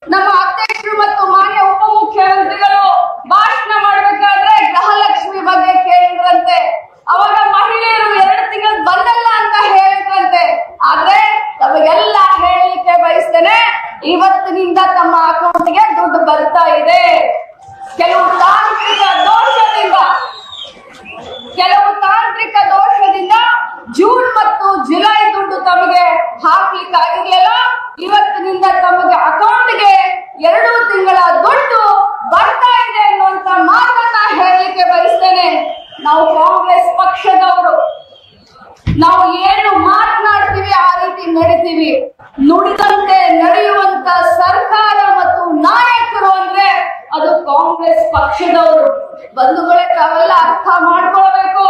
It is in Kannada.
ನಮ್ಮ ಅಧ್ಯಕ್ಷರು ಮತ್ತು ಮಾನ್ಯ ಉಪಮುಖ್ಯಮಂತ್ರಿಗಳು ಭಾಷಣ ಮಾಡಬೇಕಾದ್ರೆ ಗೃಹಲಕ್ಷ್ಮಿ ಬಗ್ಗೆ ಕೇಳಿದ್ರಂತೆ. ಅವಾಗ ಮಹಿಳೆಯರು 2 ತಿಂಗಳು ಬಂದಲ್ಲ ಅಂತ ಹೇಳಿದ್ರಂತೆ. ಆದ್ರೆ ತಮಗೆಲ್ಲ ಹೇಳಲಿಕ್ಕೆ ಬಯಸ್ತೇನೆ, ಇವತ್ತಿನಿಂದ ತಮ್ಮ ಅಕೌಂಟ್ಗೆ ದುಡ್ಡು ಬರ್ತಾ ಇದೆ. ಕೆಲವು ತಾಂತ್ರಿಕ ದೋಷದಿಂದ ಜೂನ್ ಮತ್ತು ಜುಲೈ ದುಡ್ಡು ತಮಗೆ ಹಾಕ್ಲಿಕ್ಕೆ ಆಗಿರ್ಲಿಲ್ಲ. ಇವತ್ತಿನಿಂದ ತಮಗೆ ಅಕೌಂಟ್ಗೆ 2 ತಿಂಗಳ ದುಡ್ಡು ಬರ್ತಾ ಇದೆ ಅನ್ನುವಂತ ಮಾತನ್ನ ಹೇಳಲಿಕ್ಕೆ ಬಯಸ್ತೇನೆ. ನಾವು ಕಾಂಗ್ರೆಸ್ ಪಕ್ಷದವರು, ನಾವು ಏನು ಮಾತನಾಡ್ತೀವಿ ಆ ರೀತಿ ನಡೀತೀವಿ. ನುಡಿದಂತೆ ನಡೆಯುವಂತ ಸರ್ಕಾರ ಮತ್ತು ನಾಯಕರು ಅಂದ್ರೆ ಅದು ಕಾಂಗ್ರೆಸ್ ಪಕ್ಷದವರು. ಬಂಧುಗಳೇ, ತಾವೆಲ್ಲ ಅರ್ಥ ಮಾಡ್ಕೊಳ್ಬೇಕು.